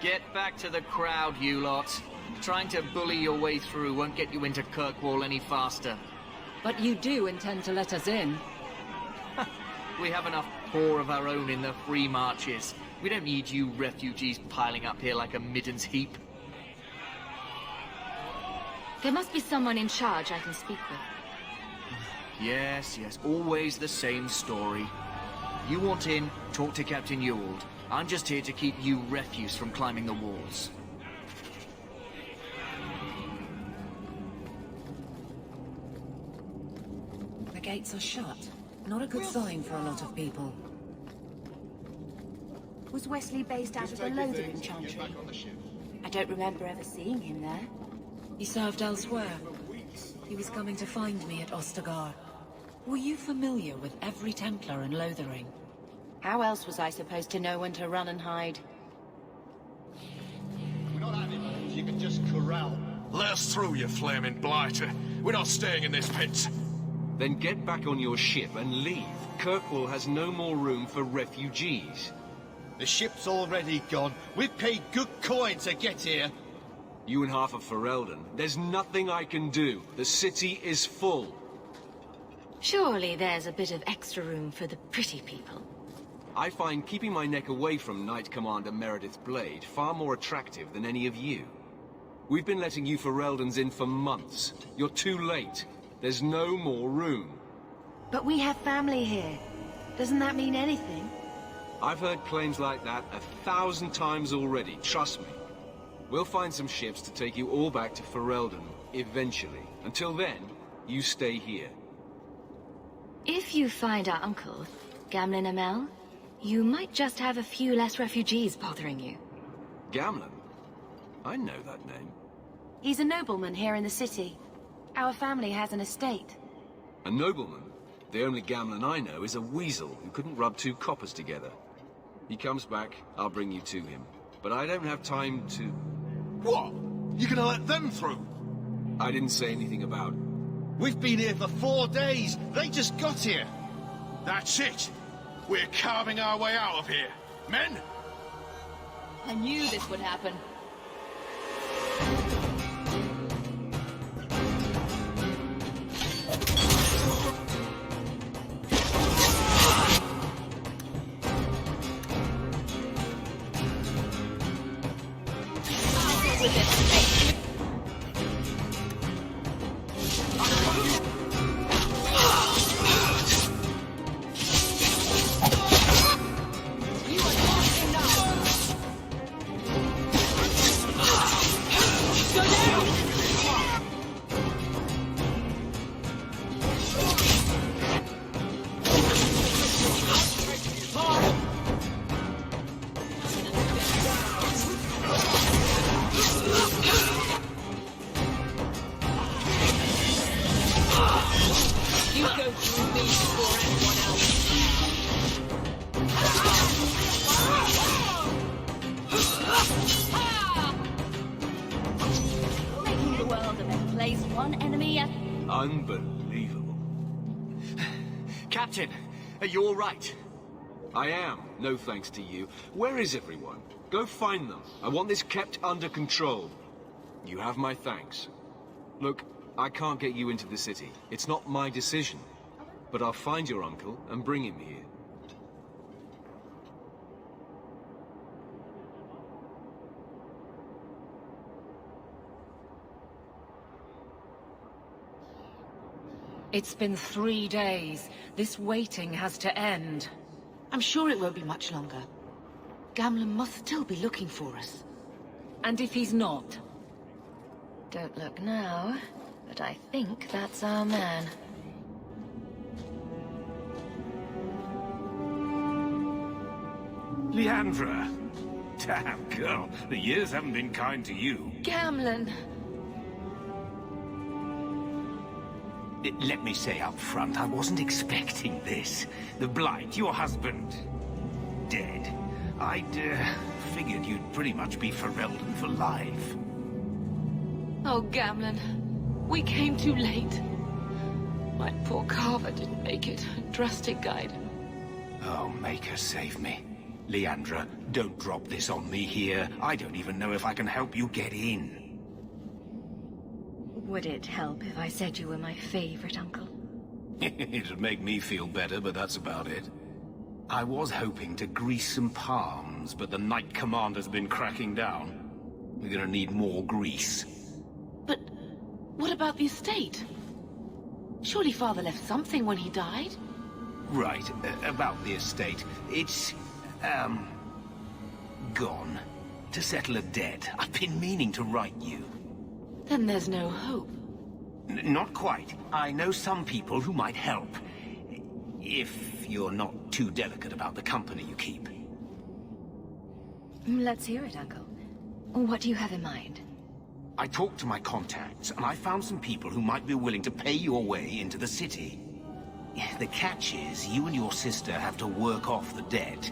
Get back to the crowd, you lot. Trying to bully your way through won't get you into Kirkwall any faster. But you do intend to let us in. We have enough poor of our own in the free marches. We don't need you refugees piling up here like a middens heap. There must be someone in charge I can speak with. Yes, always the same story. You want in, talk to Captain Ewald. I'm just here to keep you refuse from climbing the walls. The gates are shut. Not a good sign for a lot of people. Was Wesley based out of the Lothering Chantry? I don't remember ever seeing him there. He served elsewhere. He was coming to find me at Ostagar. Were you familiar with every Templar in Lothering? How else was I supposed to know when to run and hide? We're not animals you can just corral. Let us through, you flaming blighter. We're not staying in this pit. Then get back on your ship and leave. Kirkwall has no more room for refugees. The ship's already gone. We've paid good coin to get here. You and half of Ferelden. There's nothing I can do. The city is full. Surely there's a bit of extra room for the pretty people. I find keeping my neck away from Knight Commander Meredith Blade far more attractive than any of you. We've been letting you Fereldans in for months. You're too late. There's no more room. But we have family here. Doesn't that mean anything? I've heard claims like that 1,000 times already, trust me. We'll find some ships to take you all back to Ferelden, eventually. Until then, you stay here. If you find our uncle, Gamlen Amel, you might just have a few less refugees bothering you. Gamlen? I know that name. He's a nobleman here in the city. Our family has an estate. A nobleman? The only Gamlen I know is a weasel who couldn't rub two coppers together. He comes back, I'll bring you to him. But I don't have time to... What? You're gonna let them through? I didn't say anything about... We've been here for 4 days. They just got here. That's it. We're carving our way out of here. Men? I knew this would happen. Unbelievable. Captain, are you all right? I am, no thanks to you. Where is everyone? Go find them. I want this kept under control. You have my thanks. Look, I can't get you into the city. It's not my decision. But I'll find your uncle and bring him here. It's been 3 days. This waiting has to end. I'm sure it won't be much longer. Gamlen must still be looking for us. And if he's not? Don't look now, but I think that's our man. Leandra! Damn, girl. The years haven't been kind to you. Gamlen! Let me say up front, I wasn't expecting this. The Blight, your husband, dead. I'd figured you'd pretty much be Ferelden for life. Oh, Gamlen. We came too late. My poor carver didn't make it. Drastic guide. Oh, Maker, save me. Leandra, don't drop this on me here. I don't even know if I can help you get in. Would it help if I said you were my favorite uncle? It'd make me feel better, but that's about it. I was hoping to grease some palms, but the Knight Commander's been cracking down. We're gonna need more grease. But what about the estate? Surely Father left something when he died? Right, about the estate. It's, gone. To settle a debt. I've been meaning to write you. Then there's no hope. Not quite. I know some people who might help. If you're not too delicate about the company you keep. Let's hear it, Uncle. What do you have in mind? I talked to my contacts, and I found some people who might be willing to pay your way into the city. The catch is, you and your sister have to work off the debt.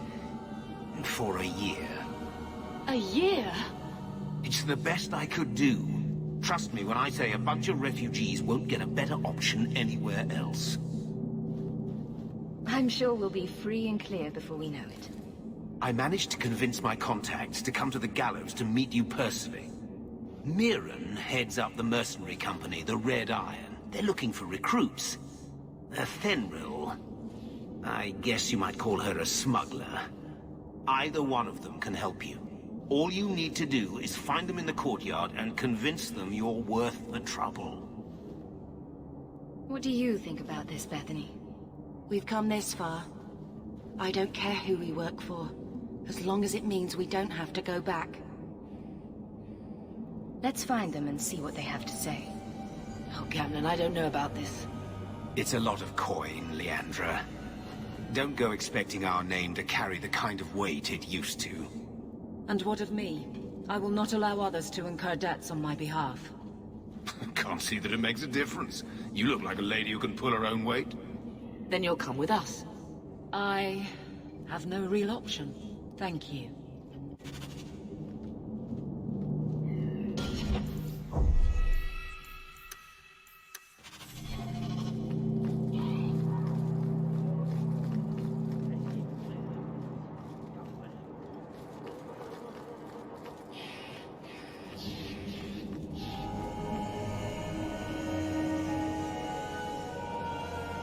For a year. A year? It's the best I could do. Trust me when I say a bunch of refugees won't get a better option anywhere else. I'm sure we'll be free and clear before we know it. I managed to convince my contacts to come to the gallows to meet you personally. Mirren heads up the mercenary company, the Red Iron. They're looking for recruits. Fenrir, I guess you might call her a smuggler. Either one of them can help you. All you need to do is find them in the courtyard and convince them you're worth the trouble. What do you think about this, Bethany? We've come this far. I don't care who we work for, as long as it means we don't have to go back. Let's find them and see what they have to say. Oh, Gamlin, I don't know about this. It's a lot of coin, Leandra. Don't go expecting our name to carry the kind of weight it used to. And what of me? I will not allow others to incur debts on my behalf. Can't see that it makes a difference. You look like a lady who can pull her own weight. Then you'll come with us. I have no real option. Thank you.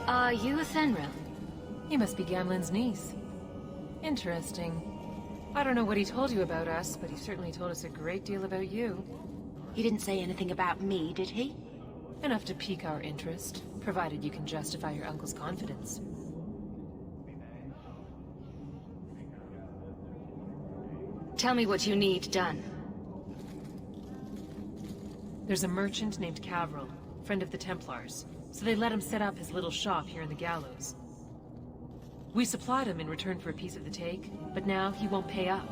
Are you a Fenrir? You must be Gamlen's niece. Interesting. I don't know what he told you about us, but he certainly told us a great deal about you. He didn't say anything about me, did he? Enough to pique our interest, provided you can justify your uncle's confidence. Tell me what you need done. There's a merchant named Kirkwall, friend of the Templars, so they let him set up his little shop here in the gallows. We supplied him in return for a piece of the take, but now he won't pay up.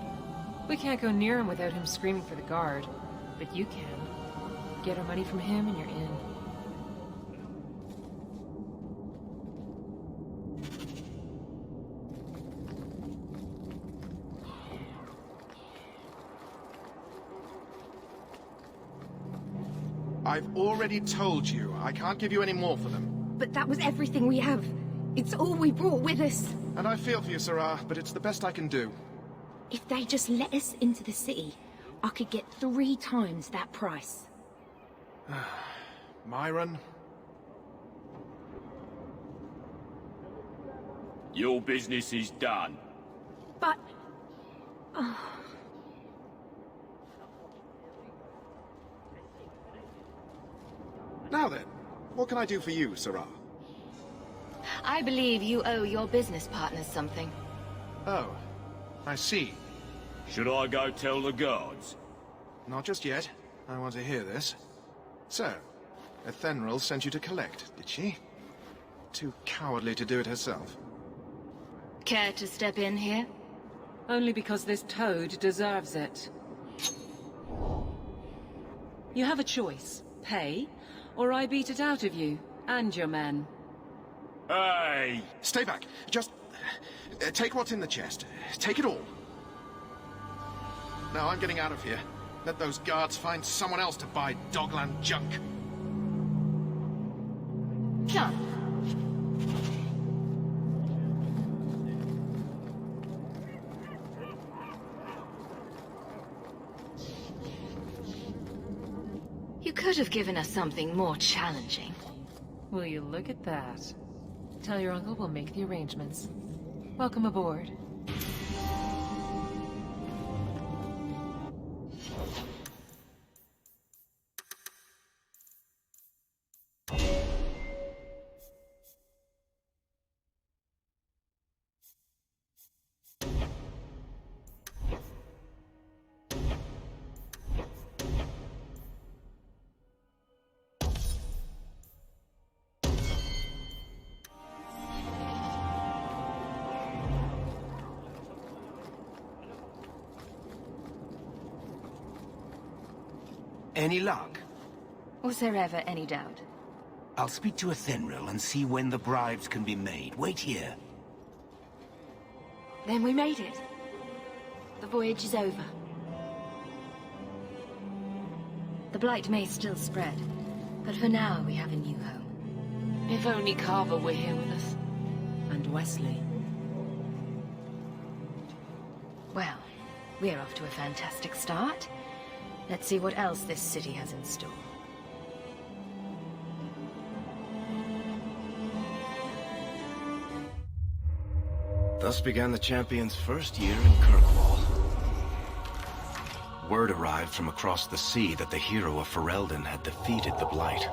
We can't go near him without him screaming for the guard, but you can. Get our money from him and you're in. I've already told you, I can't give you any more for them. But that was everything we have. It's all we brought with us. And I feel for you, Sarah, but it's the best I can do. If they just let us into the city, I could get 3 times that price. Myron? Your business is done. But... Now then, what can I do for you, Sarah? I believe you owe your business partners something. Oh, I see. Should I go tell the guards? Not just yet. I want to hear this. So, Ethenril sent you to collect, did she? Too cowardly to do it herself. Care to step in here? Only because this toad deserves it. You have a choice. Pay, or I beat it out of you, and your men. Hey! Stay back. Just... take what's in the chest. Take it all. Now I'm getting out of here. Let those guards find someone else to buy Dogland junk. Come. could have given us something more challenging. Will you look at that? Tell your uncle we'll make the arrangements. Welcome aboard. Any luck? Was there ever any doubt? I'll speak to Athenril and see when the bribes can be made. Wait here. Then we made it. The voyage is over. The Blight may still spread, but for now we have a new home. If only Carver were here with us. And Wesley. Well, we're off to a fantastic start. Let's see what else this city has in store. Thus began the Champion's first year in Kirkwall. Word arrived from across the sea that the hero of Ferelden had defeated the Blight.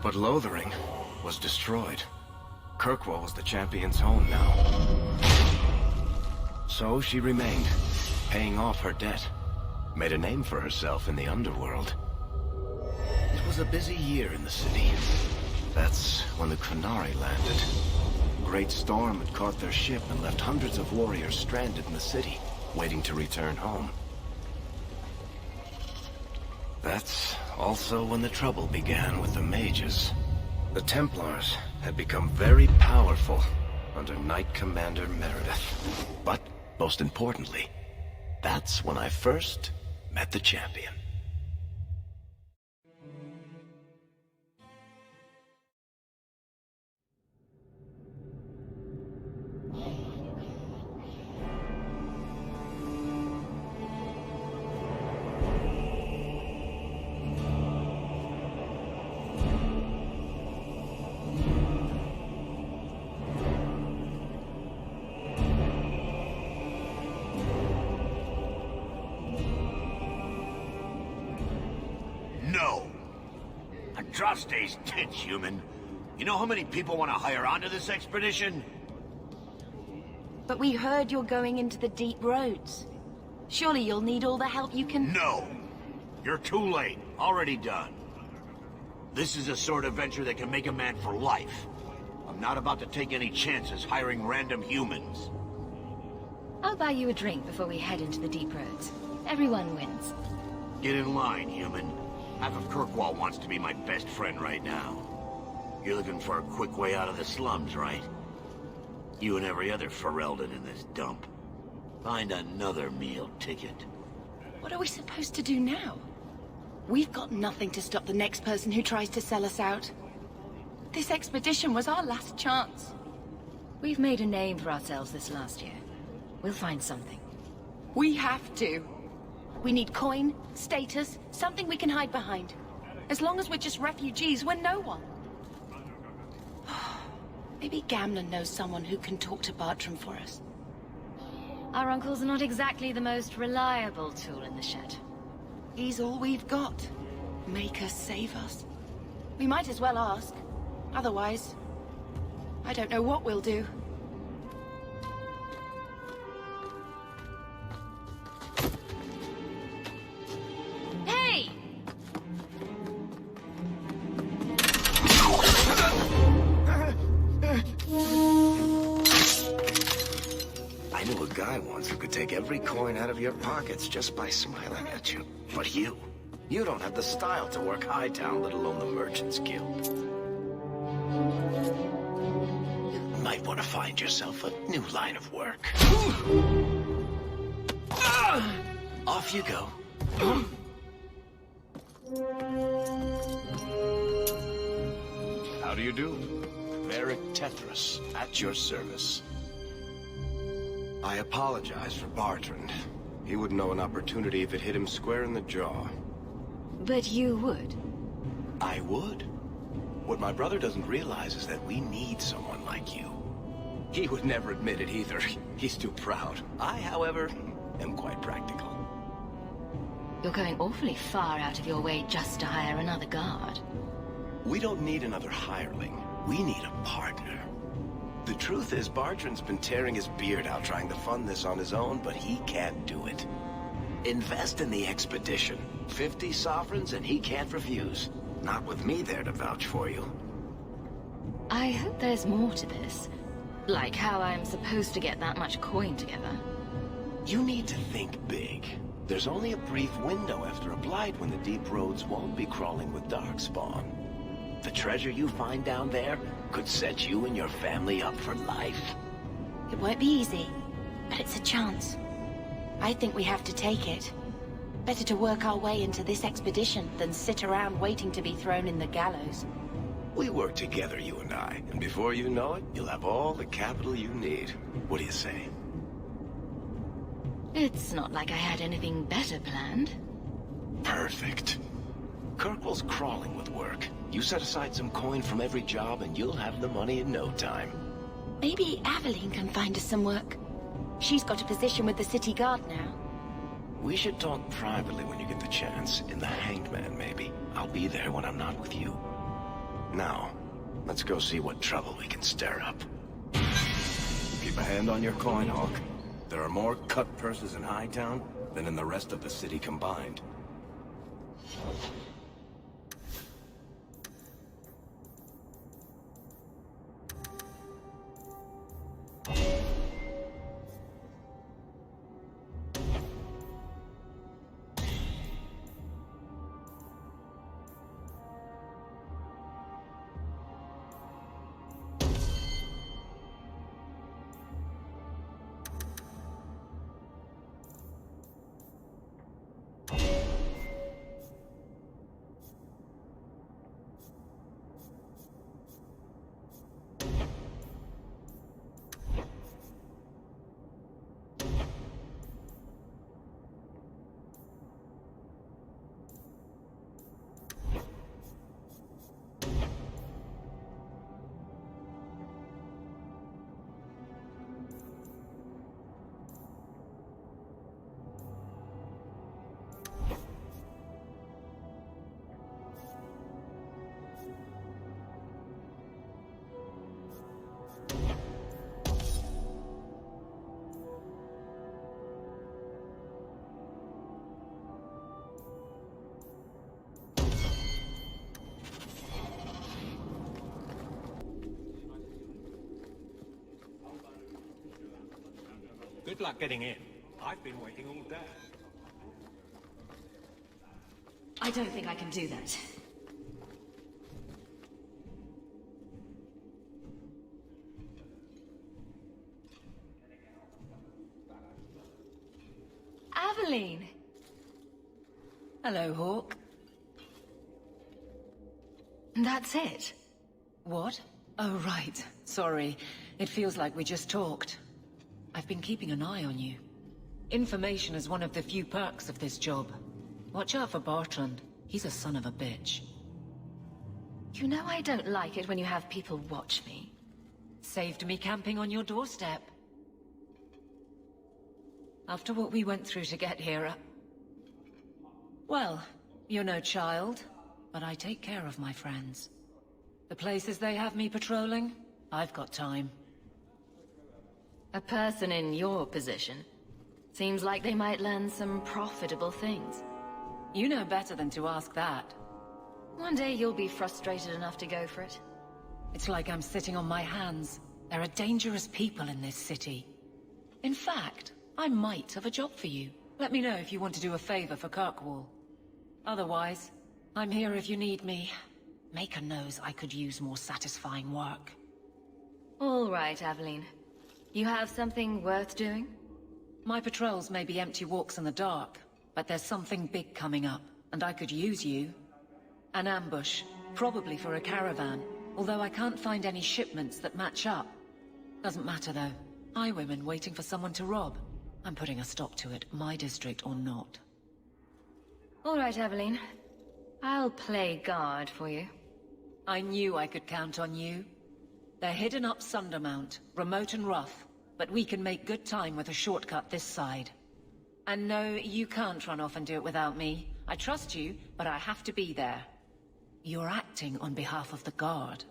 But Lothering was destroyed. Kirkwall was the Champion's home now. So she remained, paying off her debt. Made a name for herself in the underworld. It was a busy year in the city. That's when the Qunari landed. A great storm had caught their ship and left hundreds of warriors stranded in the city, waiting to return home. That's also when the trouble began with the mages. The Templars had become very powerful under Knight Commander Meredith. But most importantly, that's when I first met the Champion. No. Atrocity's tits, human. You know how many people want to hire onto this expedition? But we heard you're going into the deep roads. Surely you'll need all the help you can... No. You're too late. Already done. This is a sort of venture that can make a man for life. I'm not about to take any chances hiring random humans. I'll buy you a drink before we head into the deep roads. Everyone wins. Get in line, human. Half of Kirkwall wants to be my best friend right now. You're looking for a quick way out of the slums, right? You and every other Ferelden in this dump. Find another meal ticket. What are we supposed to do now? We've got nothing to stop the next person who tries to sell us out. This expedition was our last chance. We've made a name for ourselves this last year. We'll find something. We have to. We need coin, status, something we can hide behind. As long as we're just refugees, we're no one. Maybe Gamlen knows someone who can talk to Bartram for us. Our uncle's not exactly the most reliable tool in the shed. He's all we've got. Make us save us. We might as well ask. Otherwise, I don't know what we'll do. Hey! I knew a guy once who could take every coin out of your pockets just by smiling at you. But you don't have the style to work Hightown, let alone the Merchants Guild. You might want to find yourself a new line of work. Off you go. How do you do? Varric Tethras, at your service. I apologize for Bartrand. He would know an opportunity if it hit him square in the jaw. But you would. I would. What my brother doesn't realize is that we need someone like you. He would never admit it either. He's too proud. I, however, am quite practical. You're going awfully far out of your way just to hire another guard. We don't need another hireling. We need a partner. The truth is, Bartran's been tearing his beard out trying to fund this on his own, but he can't do it. Invest in the expedition. 50 sovereigns and he can't refuse. Not with me there to vouch for you. I hope there's more to this. Like how I'm supposed to get that much coin together. You need to think big. There's only a brief window after a blight when the deep roads won't be crawling with darkspawn. The treasure you find down there could set you and your family up for life. It won't be easy, but it's a chance. I think we have to take it. Better to work our way into this expedition than sit around waiting to be thrown in the gallows. We work together, you and I, and before you know it, you'll have all the capital you need. What do you say? It's not like I had anything better planned. Perfect. Kirkwall's crawling with work. You set aside some coin from every job and you'll have the money in no time. Maybe Aveline can find us some work. She's got a position with the city guard now. We should talk privately when you get the chance. In the Hanged Man, maybe. I'll be there when I'm not with you. Now, let's go see what trouble we can stir up. Keep a hand on your coin, Hawk. There are more cut purses in Hightown than in the rest of the city combined. Good luck getting in. I've been waiting all day. I don't think I can do that. Aveline! Hello, Hawk. That's it. What? Oh, right. Sorry. It feels like we just talked. I've been keeping an eye on you. Information is one of the few perks of this job. Watch out for Bartrand. He's a son of a bitch. You know I don't like it when you have people watch me. Saved me camping on your doorstep. After what we went through to get here, well, you're no child, but I take care of my friends. The places they have me patrolling, I've got time. A person in your position. Seems like they might learn some profitable things. You know better than to ask that. One day you'll be frustrated enough to go for it. It's like I'm sitting on my hands. There are dangerous people in this city. In fact, I might have a job for you. Let me know if you want to do a favor for Kirkwall. Otherwise, I'm here if you need me. Maker knows I could use more satisfying work. All right, Aveline. You have something worth doing? My patrols may be empty walks in the dark, but there's something big coming up, and I could use you. An ambush, probably for a caravan, although I can't find any shipments that match up. Doesn't matter though. Highwaymen waiting for someone to rob. I'm putting a stop to it, my district or not. All right, Aveline. I'll play guard for you. I knew I could count on you. They're hidden up Sundermount, remote and rough, but we can make good time with a shortcut this side. And no, you can't run off and do it without me. I trust you, but I have to be there. You're acting on behalf of the Guard.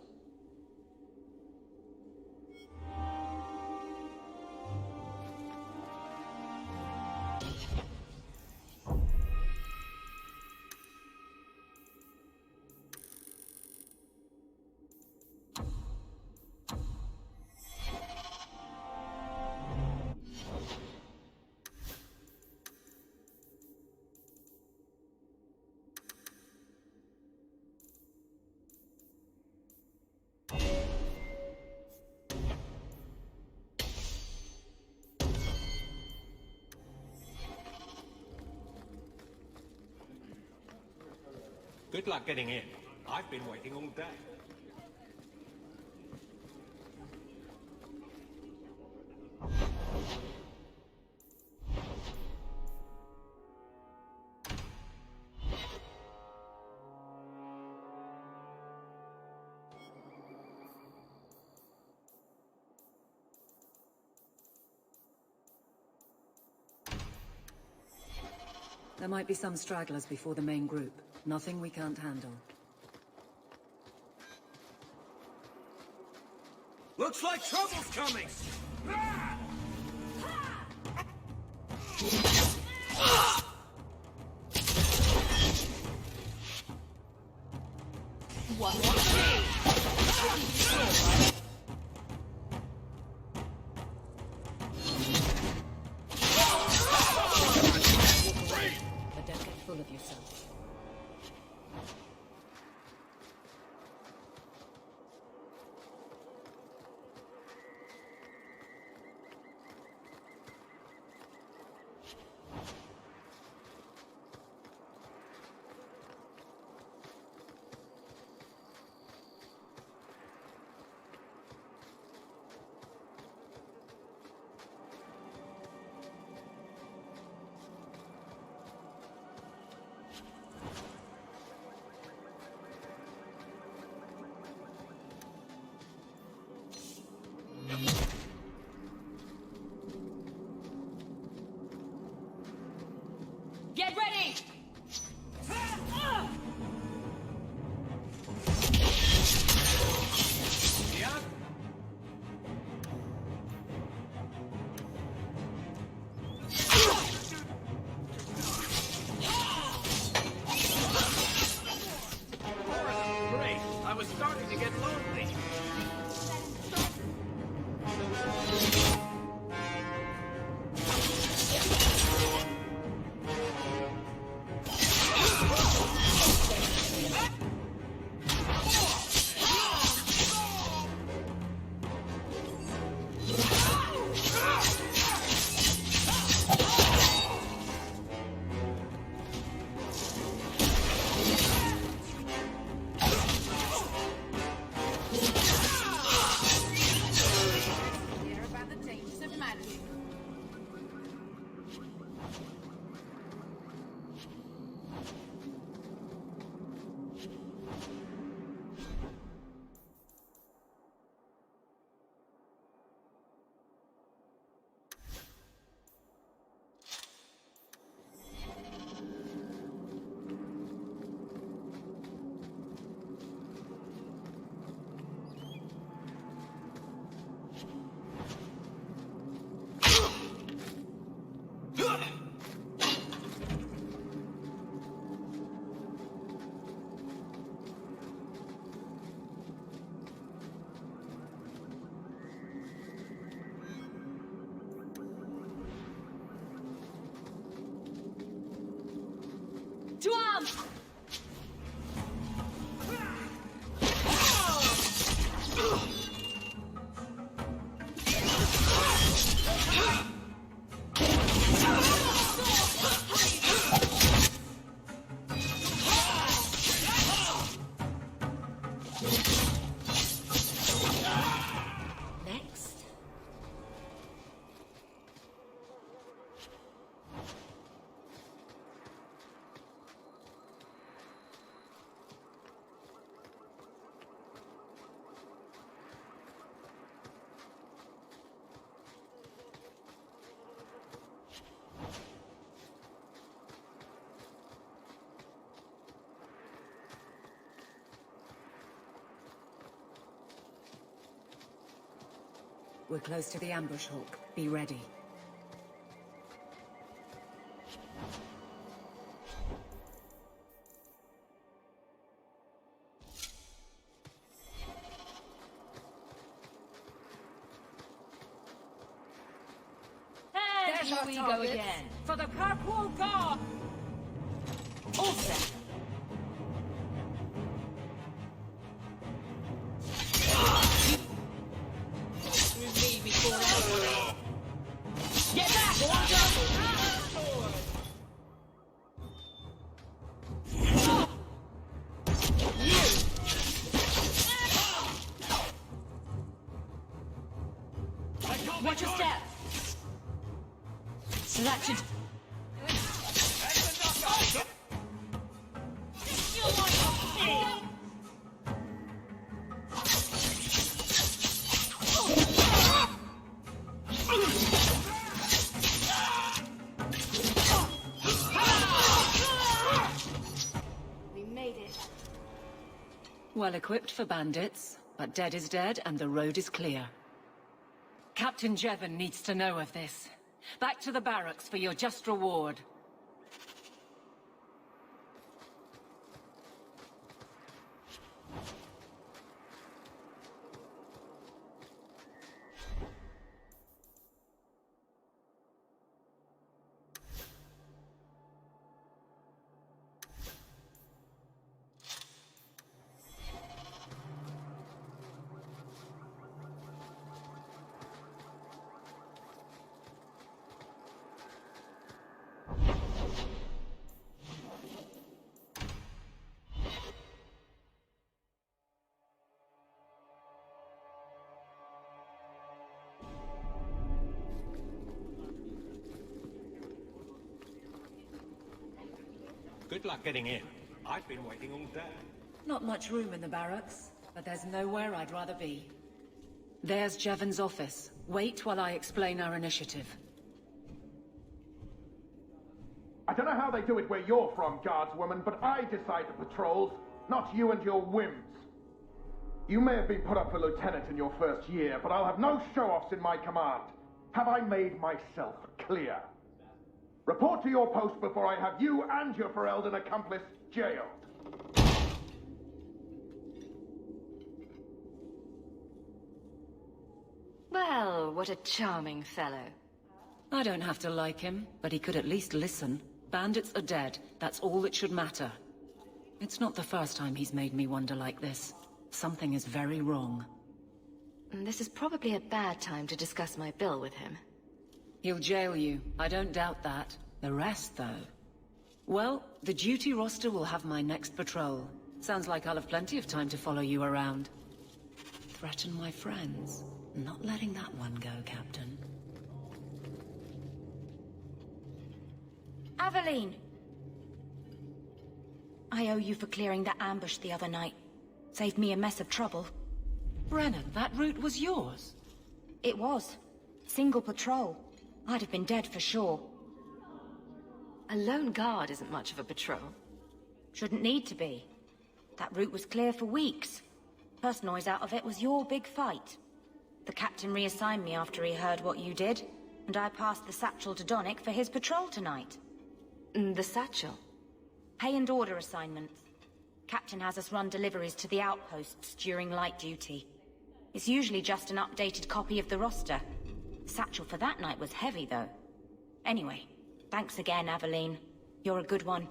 Good luck getting in. I've been waiting all day. There might be some stragglers before the main group. Nothing we can't handle. Looks like trouble's coming! But don't get full of yourself. Get ready! Great! I was starting to get lonely. To arms! We're close to the ambush hawk. Be ready. There we go again. For the Kirkwall Guard! All set. Leave me for now. Get back! Watch your step. So that should... We made it. Well equipped for bandits, but dead is dead and the road is clear. Captain Jevon needs to know of this. Back to the barracks for your just reward. Good luck getting in. I've been waiting all day. Not much room in the barracks, but there's nowhere I'd rather be. There's Jevon's office. Wait while I explain our initiative. I don't know how they do it where you're from, guardswoman, but I decide the patrols, not you and your whims. You may have been put up for lieutenant in your first year, but I'll have no show-offs in my command. Have I made myself clear? Report to your post before I have you and your Ferelden accomplice jailed. Well, what a charming fellow. I don't have to like him, but he could at least listen. Bandits are dead. That's all that should matter. It's not the first time he's made me wonder like this. Something is very wrong. This is probably a bad time to discuss my bill with him. He'll jail you. I don't doubt that. The rest, though... Well, the duty roster will have my next patrol. Sounds like I'll have plenty of time to follow you around. Threaten my friends. Not letting that one go, Captain. Aveline! I owe you for clearing that ambush the other night. Saved me a mess of trouble. Brennan, that route was yours? It was. Single patrol. I'd have been dead for sure. A lone guard isn't much of a patrol. Shouldn't need to be. That route was clear for weeks. First noise out of it was your big fight. The captain reassigned me after he heard what you did, and I passed the satchel to Donnick for his patrol tonight. The satchel? Pay and order assignments. Captain has us run deliveries to the outposts during light duty. It's usually just an updated copy of the roster. The satchel for that night was heavy, though. Anyway, thanks again, Aveline. You're a good one.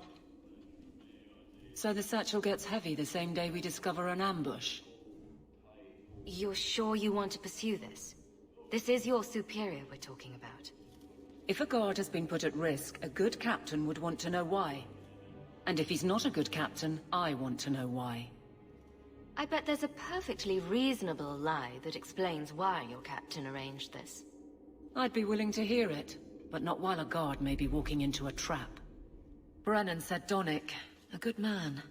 So the satchel gets heavy the same day we discover an ambush? You're sure you want to pursue this? This is your superior we're talking about. If a guard has been put at risk, a good captain would want to know why. And if he's not a good captain, I want to know why. I bet there's a perfectly reasonable lie that explains why your captain arranged this. I'd be willing to hear it, but not while a guard may be walking into a trap. Brennan said Donnick. A good man.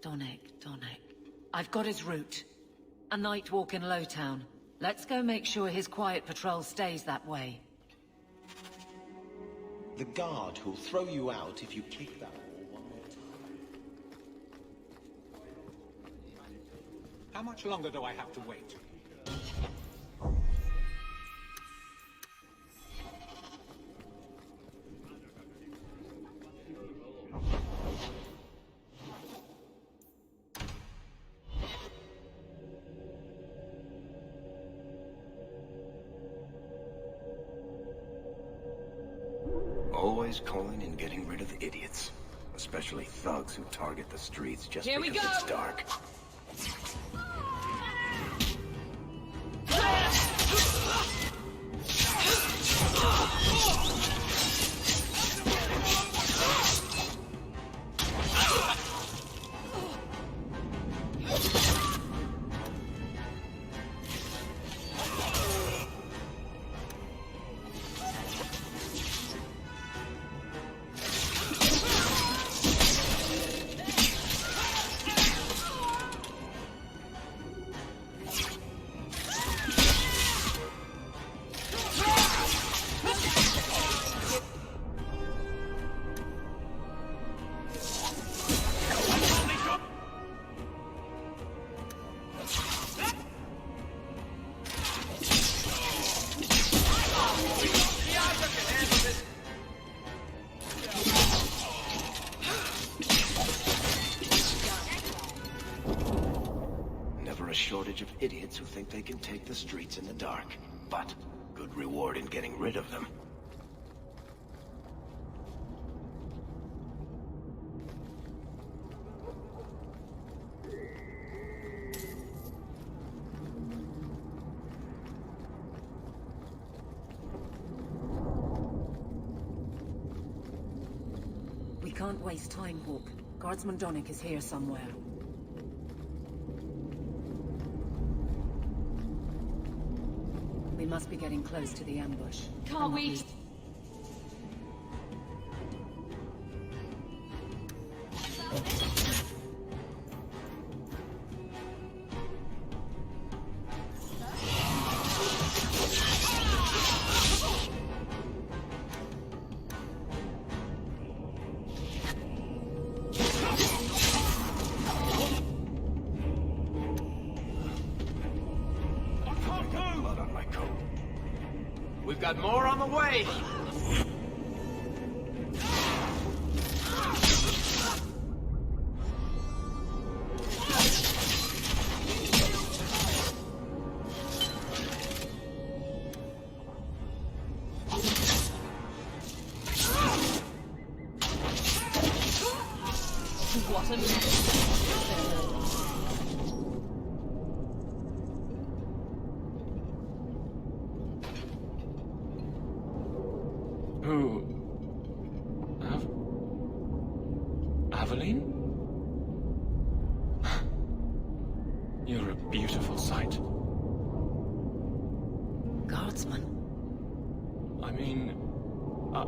Donnick. I've got his route. A night walk in Lowtown. Let's go make sure his quiet patrol stays that way. The guard who'll throw you out if you kick that wall one more time. How much longer do I have to wait? Always calling and getting rid of idiots. Especially thugs who target the streets just Here we because go. it's dark. Shortage of idiots who think they can take the streets in the dark. But good reward in getting rid of them. We can't waste time, Hawk. Guardsman Donnick is here somewhere. We must be getting close to the ambush. Can't we? We've got more on the way! What a mess. Who? Aveline? You're a beautiful sight. Guardsman? I mean,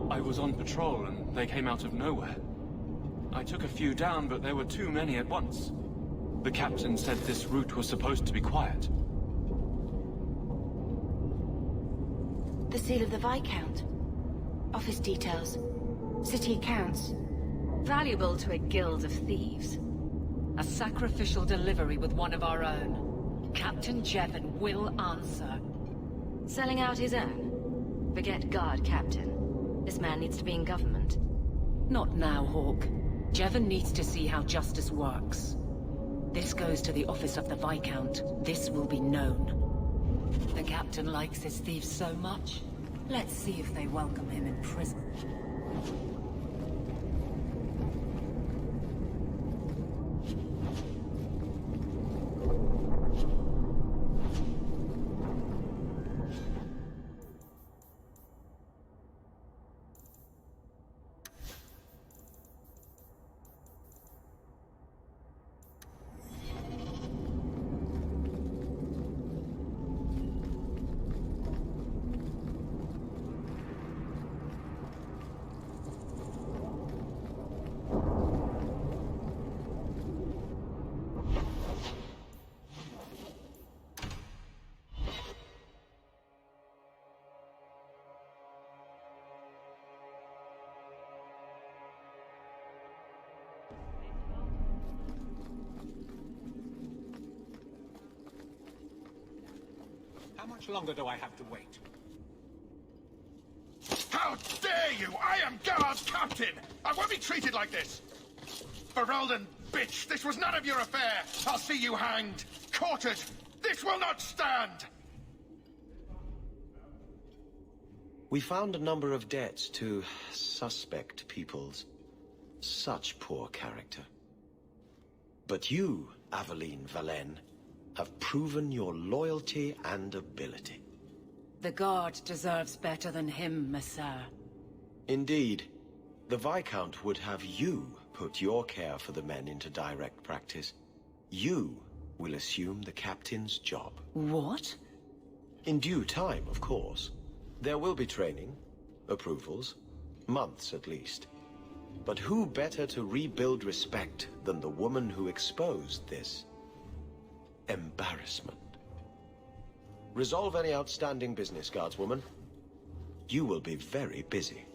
I was on patrol and they came out of nowhere. I took a few down, but there were too many at once. The captain said this route was supposed to be quiet. The seal of the Viscount. Office details. City accounts. Valuable to a guild of thieves. A sacrificial delivery with one of our own. Captain Jevon will answer. Selling out his own? Forget guard, Captain. This man needs to be in government. Not now, Hawk. Jevon needs to see how justice works. This goes to the office of the Viscount. This will be known. The captain likes his thieves so much. Let's see if they welcome him in prison. How much longer do I have to wait? How dare you! I am Guard Captain! I won't be treated like this! Ferelden, bitch! This was none of your affair! I'll see you hanged! Quartered! This will not stand! We found a number of debts to suspect peoples. Such poor character. But you, Aveline Valen, have proven your loyalty and ability. The guard deserves better than him, Messire. Indeed. The Viscount would have you put your care for the men into direct practice. You will assume the captain's job. What? In due time, of course. There will be training, approvals, months at least. But who better to rebuild respect than the woman who exposed this embarrassment? Resolve any outstanding business, guardswoman. You will be very busy.